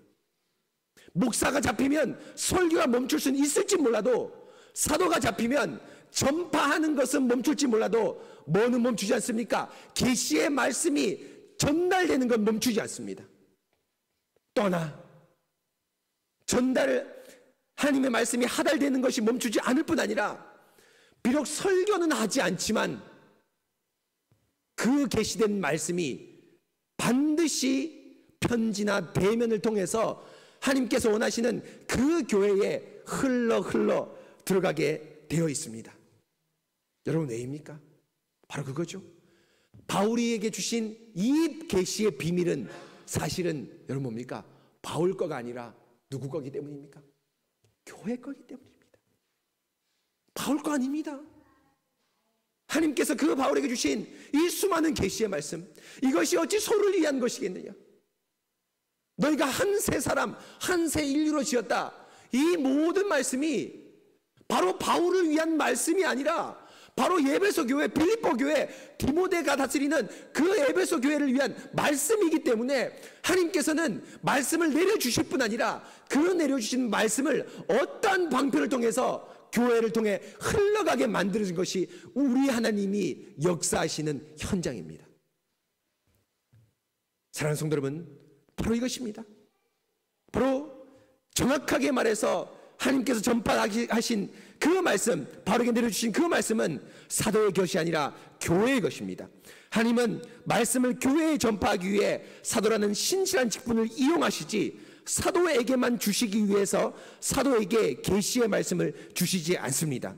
목사가 잡히면 설교가 멈출 수는 있을지 몰라도, 사도가 잡히면 전파하는 것은 멈출지 몰라도 뭐는 멈추지 않습니까? 계시의 말씀이 전달되는 건 멈추지 않습니다. 또 하나, 하나님의 말씀이 하달되는 것이 멈추지 않을 뿐 아니라, 비록 설교는 하지 않지만 그 계시된 말씀이 반드시 편지나 대면을 통해서 하나님께서 원하시는 그 교회에 흘러 들어가게 되어 있습니다. 여러분 왜입니까? 바로 그거죠. 바울이에게 주신 이 계시의 비밀은 사실은 여러분 뭡니까? 바울 거가 아니라 누구 거기 때문입니까? 교회 거기 때문입니다. 바울 거 아닙니다. 하나님께서 그 바울에게 주신 이 수많은 계시의 말씀, 이것이 어찌 소를 위한 것이겠느냐? 너희가 한 세 사람, 한 세 인류로 지었다. 이 모든 말씀이 바로 바울을 위한 말씀이 아니라 바로 에베소 교회, 빌립보 교회, 디모데가 다스리는 그 에베소 교회를 위한 말씀이기 때문에 하나님께서는 말씀을 내려주실 뿐 아니라 그 내려주신 말씀을 어떠한 방편을 통해서 교회를 통해 흘러가게 만드는 것이 우리 하나님이 역사하시는 현장입니다. 사랑하는 성도 여러분, 바로 이것입니다. 바로 정확하게 말해서 하나님께서 전파하신 그 말씀, 바울에게 내려주신 그 말씀은 사도의 것이 아니라 교회의 것입니다. 하나님은 말씀을 교회에 전파하기 위해 사도라는 신실한 직분을 이용하시지 사도에게만 주시기 위해서 사도에게 계시의 말씀을 주시지 않습니다.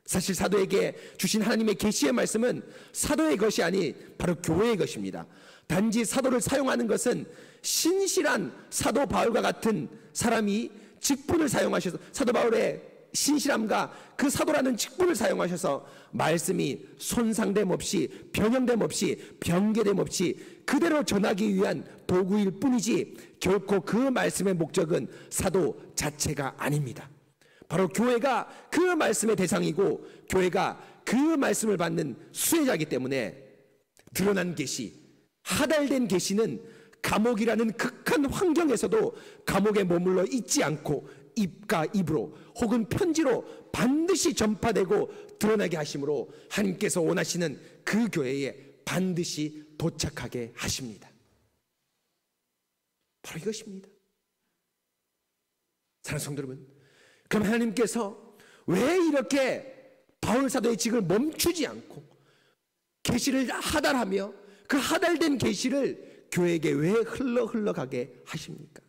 사실 사도에게 주신 하나님의 계시의 말씀은 사도의 것이 아니 바로 교회의 것입니다. 단지 사도를 사용하는 것은 신실한 사도 바울과 같은 사람이 직분을 사용하셔서, 사도 바울의 신실함과 그 사도라는 직분을 사용하셔서 말씀이 손상됨 없이, 변형됨 없이, 변개됨 없이 그대로 전하기 위한 도구일 뿐이지 결코 그 말씀의 목적은 사도 자체가 아닙니다. 바로 교회가 그 말씀의 대상이고 교회가 그 말씀을 받는 수혜자이기 때문에 드러난 계시, 하달된 계시는 감옥이라는 극한 환경에서도 감옥에 머물러 있지 않고 입과 입으로 혹은 편지로 반드시 전파되고 드러나게 하심으로 하나님께서 원하시는 그 교회에 반드시 도착하게 하십니다. 바로 이것입니다. 사랑하는 성도 여러분, 그럼 하나님께서 왜 이렇게 바울 사도의 직을 멈추지 않고 계시를 하달하며 그 하달된 계시를 교회에게 왜 흘러가게 하십니까?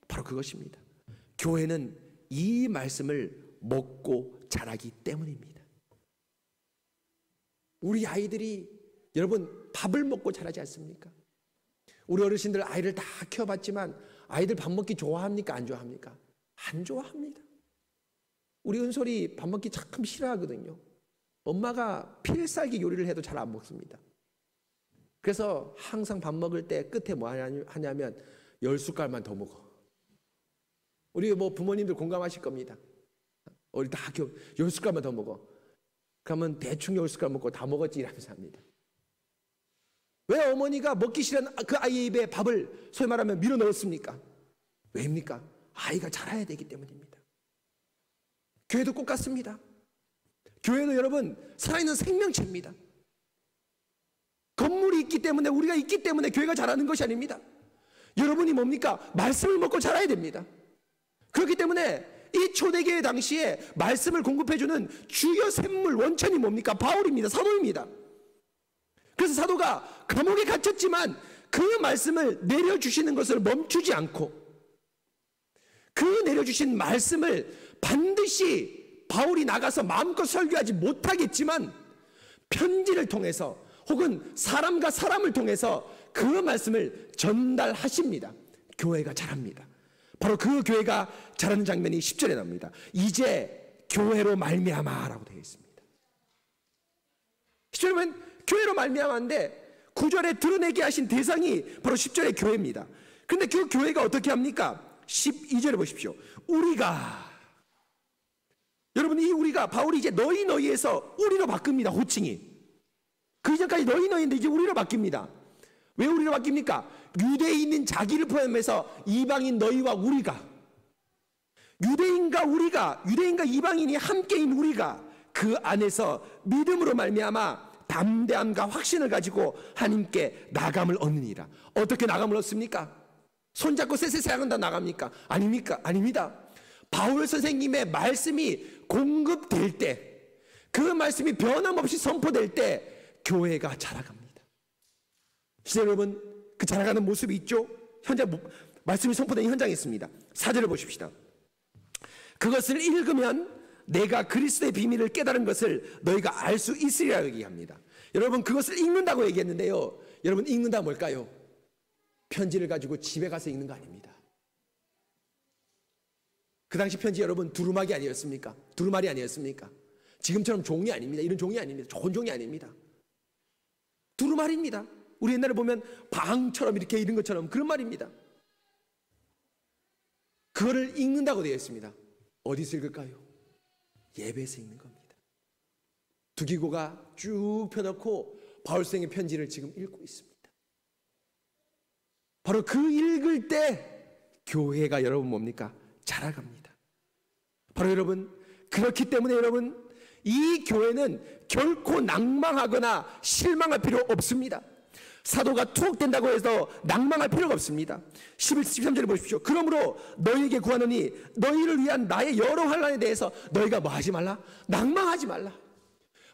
바로 그것입니다. 교회는 이 말씀을 먹고 자라기 때문입니다. 우리 아이들이 여러분 밥을 먹고 자라지 않습니까? 우리 어르신들 아이를 다 키워봤지만 아이들 밥 먹기 좋아합니까? 안 좋아합니까? 안 좋아합니다. 우리 은솔이 밥 먹기 참 싫어하거든요. 엄마가 필살기 요리를 해도 잘 안 먹습니다. 그래서 항상 밥 먹을 때 끝에 뭐 하냐면 10숟갈만 더 먹어. 우리 뭐 부모님들 공감하실 겁니다. 우리 다 10숟갈만 더 먹어. 그러면 대충 10숟갈 먹고 다 먹었지 이러면서 합니다. 왜 어머니가 먹기 싫은 그 아이의 입에 밥을 소위 말하면 밀어 넣었습니까? 왜입니까? 아이가 자라야 되기 때문입니다. 교회도 똑같습니다. 교회도 여러분 살아있는 생명체입니다. 건물이 있기 때문에, 우리가 있기 때문에 교회가 자라는 것이 아닙니다. 여러분이 뭡니까? 말씀을 먹고 자라야 됩니다. 그렇기 때문에 이 초대교회 당시에 말씀을 공급해주는 주요 샘물 원천이 뭡니까? 바울입니다. 사도입니다. 그래서 사도가 감옥에 갇혔지만 그 말씀을 내려주시는 것을 멈추지 않고 그 내려주신 말씀을 반드시 바울이 나가서 마음껏 설교하지 못하겠지만 편지를 통해서 혹은 사람과 사람을 통해서 그 말씀을 전달하십니다. 교회가 자랍니다. 바로 그 교회가 자라는 장면이 10절에 나옵니다. 이제 교회로 말미암아라고 되어 있습니다. 10절에 보면 교회로 말미암아인데 9절에 드러내게 하신 대상이 바로 10절의 교회입니다. 그런데 그 교회가 어떻게 합니까? 12절에 보십시오. 우리가, 여러분 이 우리가, 바울이 이제 너희에서 우리로 바뀝니다. 호칭이. 그 이전까지 너희인데 이제 우리로 바뀝니다. 왜 우리로 바뀝니까? 유대인인 자기를 포함해서 이방인 너희와 우리가, 유대인과 우리가, 유대인과 이방인이 함께인 우리가 그 안에서 믿음으로 말미암아 담대함과 확신을 가지고 하나님께 나감을 얻느니라. 어떻게 나감을 얻습니까? 손잡고 쎄쎄쎄하다 나갑니까? 아닙니까? 아닙니다. 바울 선생님의 말씀이 공급될 때, 그 말씀이 변함없이 선포될 때 교회가 자라갑니다. 시대 여러분, 그 자라가는 모습이 있죠? 현재 말씀이 선포된 현장에 있습니다. 4절을 보십시다. 그것을 읽으면 내가 그리스도의 비밀을 깨달은 것을 너희가 알 수 있으리라 얘기합니다. 여러분 그것을 읽는다고 얘기했는데요, 여러분 읽는다 뭘까요? 편지를 가지고 집에 가서 읽는 거 아닙니다. 그 당시 편지 여러분 두루마기 아니었습니까? 두루마리 아니었습니까? 지금처럼 종이 아닙니다. 이런 종이 아닙니다. 좋은 종이 아닙니다. 두루마리입니다. 우리 옛날에 보면 방처럼 이렇게 이런 것처럼 그런 말입니다. 그거를 읽는다고 되어 있습니다. 어디서 읽을까요? 예배에서 읽는 겁니다. 두기고가 쭉 펴놓고 바울생의 편지를 지금 읽고 있습니다. 바로 그 읽을 때 교회가 여러분 뭡니까? 자라갑니다. 바로 여러분 그렇기 때문에 여러분 이 교회는 결코 낭망하거나 실망할 필요 없습니다. 사도가 투옥된다고 해서 낭망할 필요가 없습니다. 13절에 보십시오. 그러므로 너희에게 구하노니 너희를 위한 나의 여러 환난에 대해서 너희가 뭐 하지 말라? 낭망하지 말라.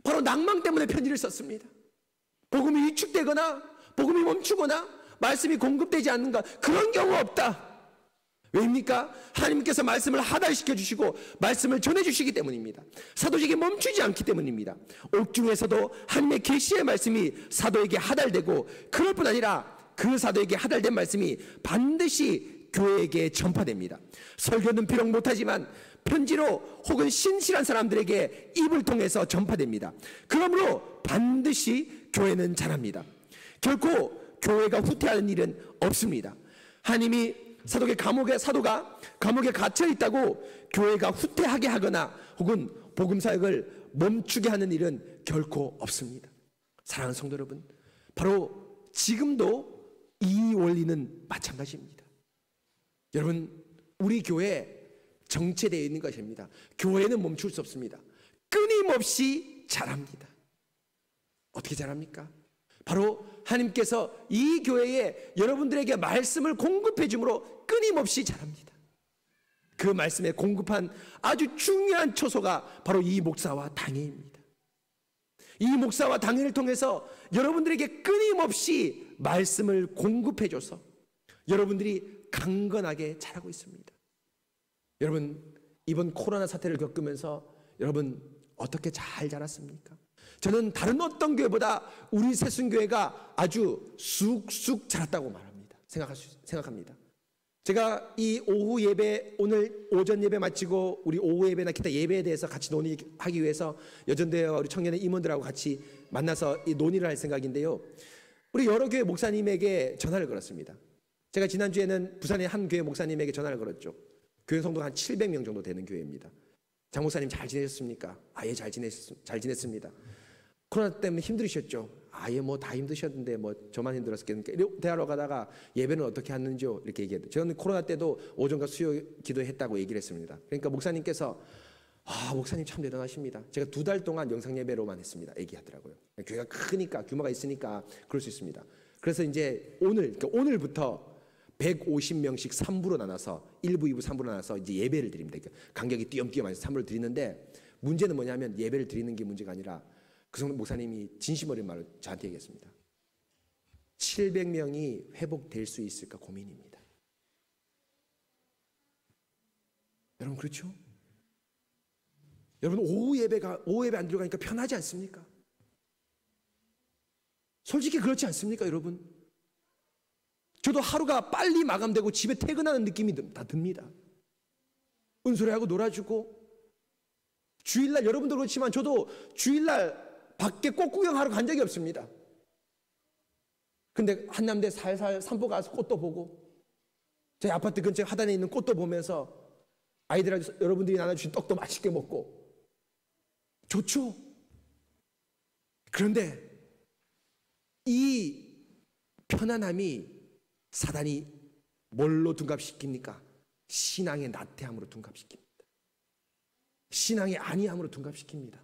바로 낭망 때문에 편지를 썼습니다. 복음이 위축되거나 복음이 멈추거나 말씀이 공급되지 않는가, 그런 경우 없다. 왜입니까? 하나님께서 말씀을 하달시켜 주시고 말씀을 전해 주시기 때문입니다. 사도직이 멈추지 않기 때문입니다. 옥중에서도 하나님의 계시의 말씀이 사도에게 하달되고, 그럴 뿐 아니라 그 사도에게 하달된 말씀이 반드시 교회에게 전파됩니다. 설교는 비록 못하지만 편지로 혹은 신실한 사람들에게 입을 통해서 전파됩니다. 그러므로 반드시 교회는 자랍니다. 결코 교회가 후퇴하는 일은 없습니다. 하나님이 사도가 감옥에 갇혀 있다고 교회가 후퇴하게 하거나 혹은 복음 사역을 멈추게 하는 일은 결코 없습니다. 사랑하는 성도 여러분, 바로 지금도 이 원리는 마찬가지입니다. 여러분, 우리 교회 정체되어 있는 것입니다. 교회는 멈출 수 없습니다. 끊임없이 자랍니다. 어떻게 자랍니까? 바로 하나님께서 이 교회에 여러분들에게 말씀을 공급해 주므로 끊임없이 자랍니다. 그 말씀에 공급한 아주 중요한 초소가 바로 이 목사와 당회입니다. 이 목사와 당회를 통해서 여러분들에게 끊임없이 말씀을 공급해 줘서 여러분들이 강건하게 자라고 있습니다. 여러분, 이번 코로나 사태를 겪으면서 여러분 어떻게 잘 자랐습니까? 저는 다른 어떤 교회보다 우리 새순교회가 아주 쑥쑥 자랐다고 말합니다. 생각합니다. 제가 이 오후 예배, 오늘 오전 예배 마치고 우리 오후 예배나 기타 예배에 대해서 같이 논의하기 위해서 여전대와 우리 청년의 임원들하고 같이 만나서 이 논의를 할 생각인데요, 우리 여러 교회 목사님에게 전화를 걸었습니다. 제가 지난주에는 부산의 한 교회 목사님에게 전화를 걸었죠. 교회 성도가 한 700명 정도 되는 교회입니다. 장 목사님 잘 지내셨습니까? 예, 잘 지냈습니다. 코로나 때문에 힘들으셨죠? 예, 뭐 다 힘드셨는데 뭐 저만 힘들었겠습니까? 대화로 가다가 예배는 어떻게 하는지요? 이렇게 얘기했죠. 저는 코로나 때도 오전과 수요 기도했다고 얘기를 했습니다. 그러니까 목사님께서 목사님 참 대단하십니다. 제가 2달 동안 영상 예배로만 했습니다. 얘기하더라고요. 교회가 크니까, 규모가 있으니까 그럴 수 있습니다. 그래서 이제 오늘부터 150명씩 3부로 나눠서 1부, 2부, 3부로 나눠서 이제 예배를 드립니다. 그러니까 간격이 띄엄띄엄 해서 3부를 드리는데, 문제는 뭐냐면 예배를 드리는 게 문제가 아니라 그 성도 목사님이 진심 어린 말로 저한테 얘기했습니다. 700명이 회복될 수 있을까 고민입니다. 여러분, 그렇죠? 여러분, 오후 예배 안 들어가니까 편하지 않습니까? 솔직히 그렇지 않습니까, 여러분? 저도 하루가 빨리 마감되고 집에 퇴근하는 느낌이 다 듭니다. 은솔이하고 놀아주고, 주일날 여러분도 그렇지만 저도 주일날 밖에 꽃 구경하러 간 적이 없습니다. 근데 한남대 살살 산보 가서 꽃도 보고, 저희 아파트 근처 하단에 있는 꽃도 보면서 아이들하고 여러분들이 나눠주신 떡도 맛있게 먹고 좋죠. 그런데 이 편안함이 사단이 뭘로 둔갑시킵니까? 신앙의 나태함으로 둔갑시킵니다. 신앙의 아니함으로 둔갑시킵니다.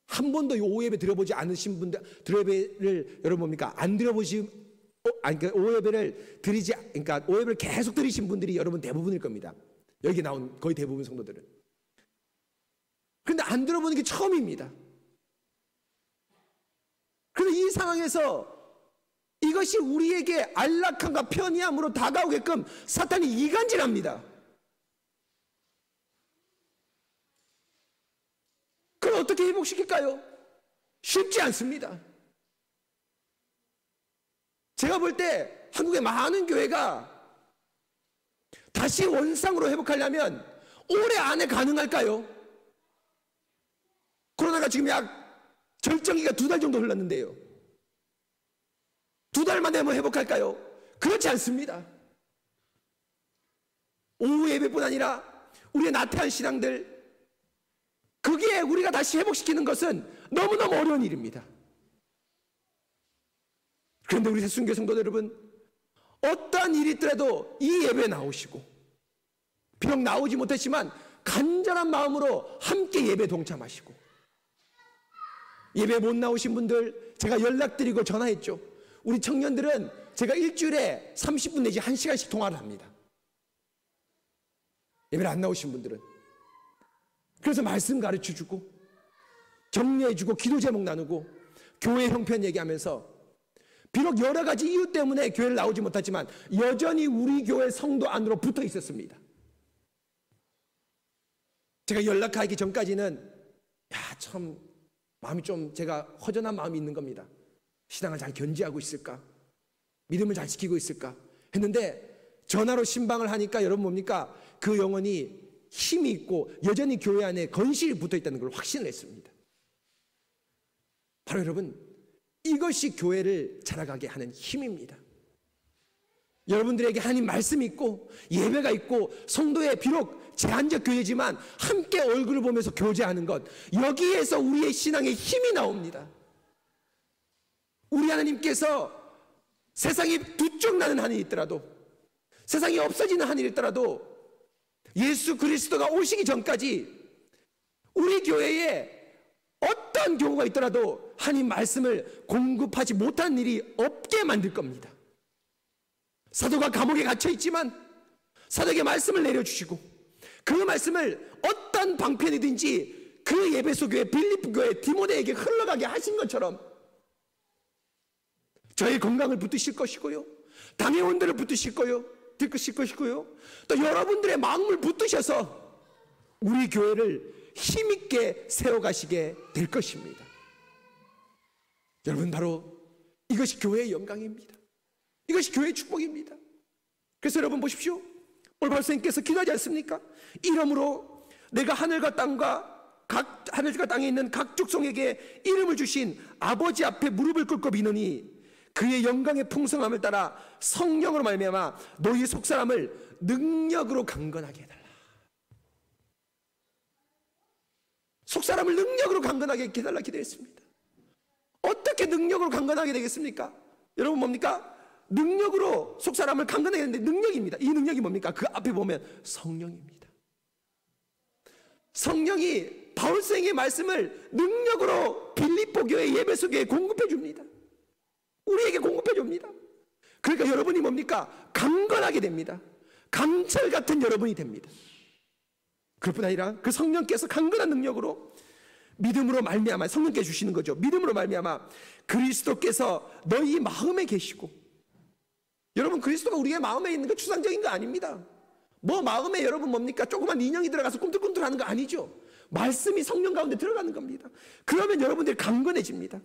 한 번도 오후 예배 들어보지 않으신 분들, 오후 예배를 그러니까 오후 예배를 계속 들으신 분들이 여러분 대부분일 겁니다. 여기 나온 거의 대부분 성도들은. 그런데 안 들어보는 게 처음입니다. 그런데 이 상황에서 이것이 우리에게 안락함과 편의함으로 다가오게끔 사탄이 이간질합니다. 그럼 어떻게 회복시킬까요? 쉽지 않습니다. 제가 볼 때 한국의 많은 교회가 다시 원상으로 회복하려면 올해 안에 가능할까요? 코로나가 지금 약 절정기가 2달 정도 흘렀는데요. 2달 만에 뭐 회복할까요? 그렇지 않습니다. 오후 예배뿐 아니라 우리의 나태한 신앙들, 거기에 우리가 다시 회복시키는 것은 너무너무 어려운 일입니다. 그런데 우리 새순교 성도 여러분, 어떠한 일이 있더라도 이 예배에 나오시고, 비록 나오지 못했지만 간절한 마음으로 함께 예배에 동참하시고, 예배 못 나오신 분들 제가 연락드리고 전화했죠. 우리 청년들은 제가 일주일에 30분 내지 1시간씩 통화를 합니다. 예배를 안 나오신 분들은. 그래서 말씀 가르쳐주고, 격려해주고, 기도 제목 나누고, 교회 형편 얘기하면서, 비록 여러 가지 이유 때문에 교회를 나오지 못했지만 여전히 우리 교회 성도 안으로 붙어 있었습니다. 제가 연락하기 전까지는 참 마음이 좀, 제가 허전한 마음이 있는 겁니다. 신앙을 잘 견지하고 있을까? 믿음을 잘 지키고 있을까? 했는데 전화로 신방을 하니까 여러분 뭡니까? 그 영혼이 힘이 있고 여전히 교회 안에 건실히 붙어 있다는 걸 확신을 했습니다. 바로 여러분, 이것이 교회를 자라가게 하는 힘입니다. 여러분들에게 하나님 말씀이 있고 예배가 있고 성도의 비록 제한적 교회지만 함께 얼굴을 보면서 교제하는 것, 여기에서 우리의 신앙의 힘이 나옵니다. 우리 하나님께서 세상이 두 쪽 나는 한이 있더라도, 세상이 없어지는 한이 있더라도 예수 그리스도가 오시기 전까지 우리 교회에 어떤 경우가 있더라도 하나님 말씀을 공급하지 못한 일이 없게 만들 겁니다. 사도가 감옥에 갇혀 있지만 사도에게 말씀을 내려주시고, 그 말씀을 어떤 방편이든지 그 예배소 교회, 빌립보 교회, 디모데에게 흘러가게 하신 것처럼 저의 건강을 붙드실 것이고요, 당회원들을 붙드실 것이고요, 또 여러분들의 마음을 붙드셔서 우리 교회를 힘있게 세워가시게 될 것입니다. 여러분, 바로 이것이 교회의 영광입니다. 이것이 교회의 축복입니다. 그래서 여러분 보십시오. 오늘 발사님께서 기도하지 않습니까? 이름으로 내가 하늘과 땅에 있는 각 족속에게 이름을 주신 아버지 앞에 무릎을 꿇고 비노니 그의 영광의 풍성함을 따라 성령으로 말미암아 너희 속사람을 능력으로 강건하게 해달라. 속사람을 능력으로 강건하게 해달라 기도했습니다. 어떻게 능력으로 강건하게 되겠습니까? 여러분 뭡니까? 능력으로 속사람을 강건하게 하는데 능력입니다. 이 능력이 뭡니까? 그 앞에 보면 성령입니다. 성령이 바울생의 말씀을 능력으로 빌립보 교회, 예배소 교회에 공급해 줍니다. 우리에게 공급해 줍니다. 그러니까 여러분이 뭡니까? 강건하게 됩니다. 강철 같은 여러분이 됩니다. 그뿐 아니라 그 성령께서 강건한 능력으로 믿음으로 말미암아, 성령께 주시는 거죠. 믿음으로 말미암아 그리스도께서 너희 마음에 계시고, 여러분 그리스도가 우리의 마음에 있는 거 추상적인 거 아닙니다. 뭐 마음에 여러분 뭡니까? 조그만 인형이 들어가서 꿈틀꿈틀하는 거 아니죠. 말씀이 성령 가운데 들어가는 겁니다. 그러면 여러분들이 강건해집니다.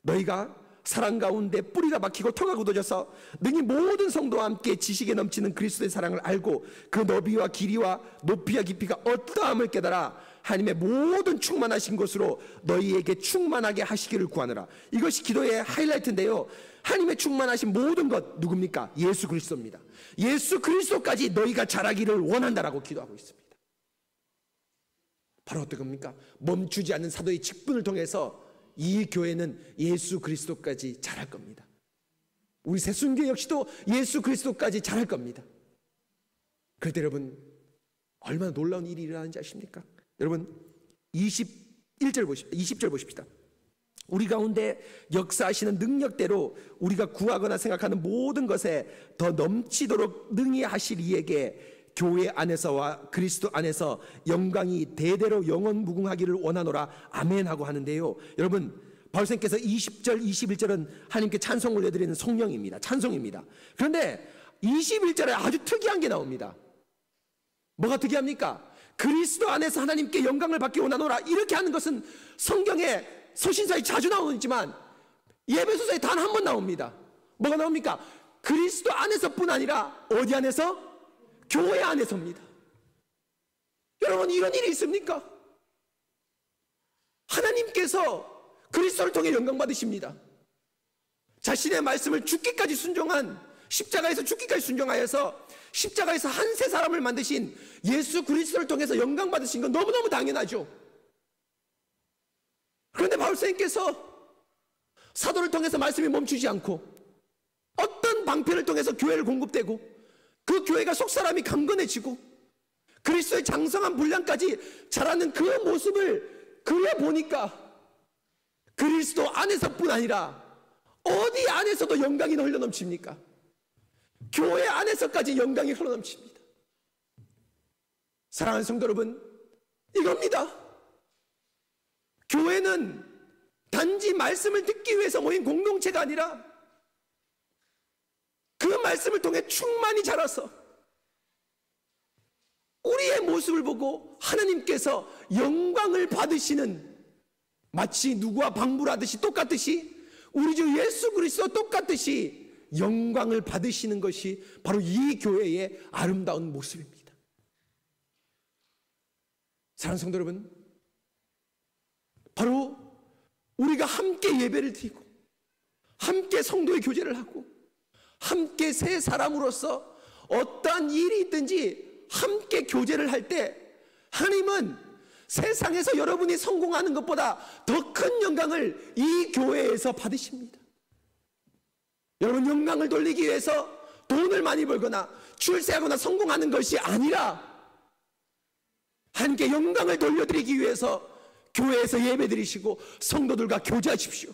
너희가 사랑 가운데 뿌리가 박히고 터가 굳어져서 능히 모든 성도와 함께 지식에 넘치는 그리스도의 사랑을 알고 그 너비와 길이와 높이와 깊이가 어떠함을 깨달아 하나님의 모든 충만하신 것으로 너희에게 충만하게 하시기를 구하노라. 이것이 기도의 하이라이트인데요, 하나님의 충만하신 모든 것 누굽니까? 예수 그리스도입니다. 예수 그리스도까지 너희가 자라기를 원한다라고 기도하고 있습니다. 바로 어떤 겁니까? 멈추지 않는 사도의 직분을 통해서 이 교회는 예수 그리스도까지 자랄 겁니다. 우리 새순교 역시도 예수 그리스도까지 자랄 겁니다. 그럴 때 여러분 얼마나 놀라운 일이 일어나는지 아십니까? 여러분 20절 보십시다. 우리 가운데 역사하시는 능력대로 우리가 구하거나 생각하는 모든 것에 더 넘치도록 능히 하실 이에게 교회 안에서와 그리스도 안에서 영광이 대대로 영원무궁하기를 원하노라. 아멘 하고 하는데요, 여러분 바울선생님께서 20절 21절은 하나님께 찬송 올려드리는 성령입니다. 찬송입니다. 그런데 21절에 아주 특이한 게 나옵니다. 뭐가 특이합니까? 그리스도 안에서 하나님께 영광을 받기 원하노라. 이렇게 하는 것은 성경에 서신서에 자주 나오지만 에베소서에 단 한 번 나옵니다. 뭐가 나옵니까? 그리스도 안에서뿐 아니라 어디 안에서? 교회 안에서입니다. 여러분, 이런 일이 있습니까? 하나님께서 그리스도를 통해 영광 받으십니다. 자신의 말씀을 죽기까지 순종한, 십자가에서 죽기까지 순종하여서 십자가에서 한 새 사람을 만드신 예수 그리스도를 통해서 영광 받으신 건 너무너무 당연하죠. 그런데 바울선생님께서 사도를 통해서 말씀이 멈추지 않고 어떤 방편을 통해서 교회를 공급되고 그 교회가 속사람이 강건해지고 그리스도의 장성한 분량까지 자라는 그 모습을 그려보니까 그리스도 안에서뿐 아니라 어디 안에서도 영광이 흘러넘칩니까? 교회 안에서까지 영광이 흘러넘칩니다. 사랑하는 성도 여러분, 이겁니다. 교회는 단지 말씀을 듣기 위해서 모인 공동체가 아니라 그 말씀을 통해 충만히 자라서 우리의 모습을 보고 하나님께서 영광을 받으시는, 마치 누구와 방불하듯이 똑같듯이 우리 주 예수 그리스도 똑같듯이 영광을 받으시는 것이 바로 이 교회의 아름다운 모습입니다. 사랑하는 성도 여러분, 바로 우리가 함께 예배를 드리고 함께 성도의 교제를 하고 함께 새 사람으로서 어떠한 일이 있든지 함께 교제를 할 때 하나님은 세상에서 여러분이 성공하는 것보다 더 큰 영광을 이 교회에서 받으십니다. 여러분, 영광을 돌리기 위해서 돈을 많이 벌거나 출세하거나 성공하는 것이 아니라 하나님께 영광을 돌려드리기 위해서 교회에서 예배드리시고 성도들과 교제하십시오.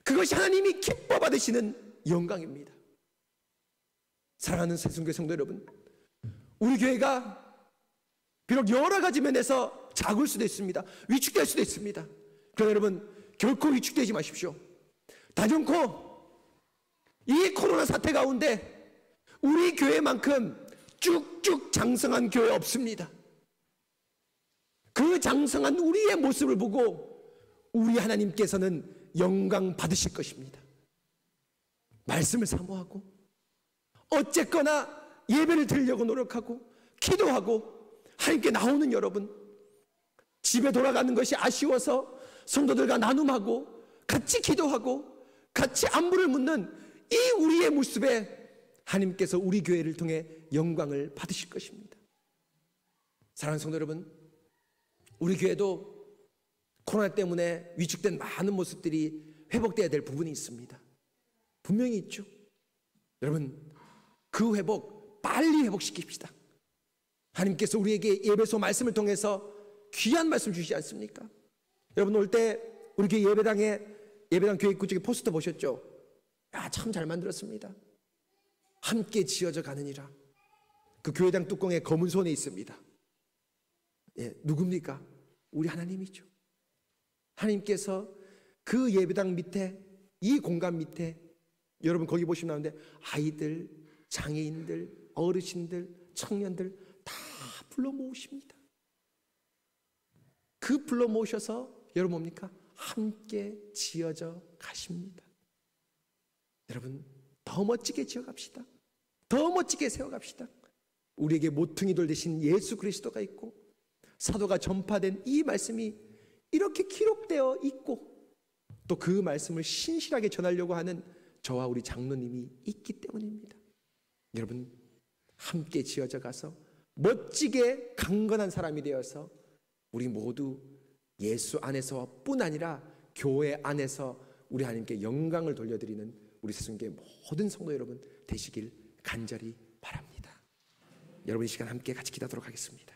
그것이 하나님이 기뻐 받으시는 영광입니다. 사랑하는 새순교회 성도 여러분, 우리 교회가 비록 여러 가지 면에서 작을 수도 있습니다. 위축될 수도 있습니다. 그러나 여러분, 결코 위축되지 마십시오. 단연코 이 코로나 사태 가운데 우리 교회만큼 쭉쭉 장성한 교회 없습니다. 그 장성한 우리의 모습을 보고 우리 하나님께서는 영광 받으실 것입니다. 말씀을 사모하고 어쨌거나 예배를 드리려고 노력하고 기도하고 하나님께 나오는 여러분, 집에 돌아가는 것이 아쉬워서 성도들과 나눔하고 같이 기도하고 같이 안부를 묻는 이 우리의 모습에 하나님께서 우리 교회를 통해 영광을 받으실 것입니다. 사랑하는 성도 여러분, 우리 교회도 코로나 때문에 위축된 많은 모습들이 회복돼야 될 부분이 있습니다. 분명히 있죠. 여러분, 그 회복 빨리 회복시킵시다. 하나님께서 우리에게 예배소 말씀을 통해서 귀한 말씀 주시지 않습니까? 여러분, 올 때 우리 교회 예배당 교회 입구 쪽에 포스터 보셨죠? 야, 참 잘 만들었습니다. 함께 지어져 가느니라. 그 교회당 뚜껑에 검은 손에 있습니다. 예, 누굽니까? 우리 하나님이죠. 하나님께서 그 예배당 밑에, 이 공간 밑에, 여러분 거기 보시면 나오는데 아이들, 장애인들, 어르신들, 청년들 다 불러 모으십니다. 그 불러 모으셔서 여러분 뭡니까? 함께 지어져 가십니다. 여러분, 더 멋지게 지어갑시다. 더 멋지게 세워갑시다. 우리에게 모퉁이 돌 대신 예수 그리스도가 있고 사도가 전파된 이 말씀이 이렇게 기록되어 있고 또 그 말씀을 신실하게 전하려고 하는 저와 우리 장로님이 있기 때문입니다. 여러분, 함께 지어져 가서 멋지게 강건한 사람이 되어서 우리 모두 예수 안에서뿐 아니라 교회 안에서 우리 하나님께 영광을 돌려드리는 우리 새순교회 모든 성도 여러분 되시길 간절히 바랍니다. 여러분, 이 시간 함께 같이 기도하도록 하겠습니다.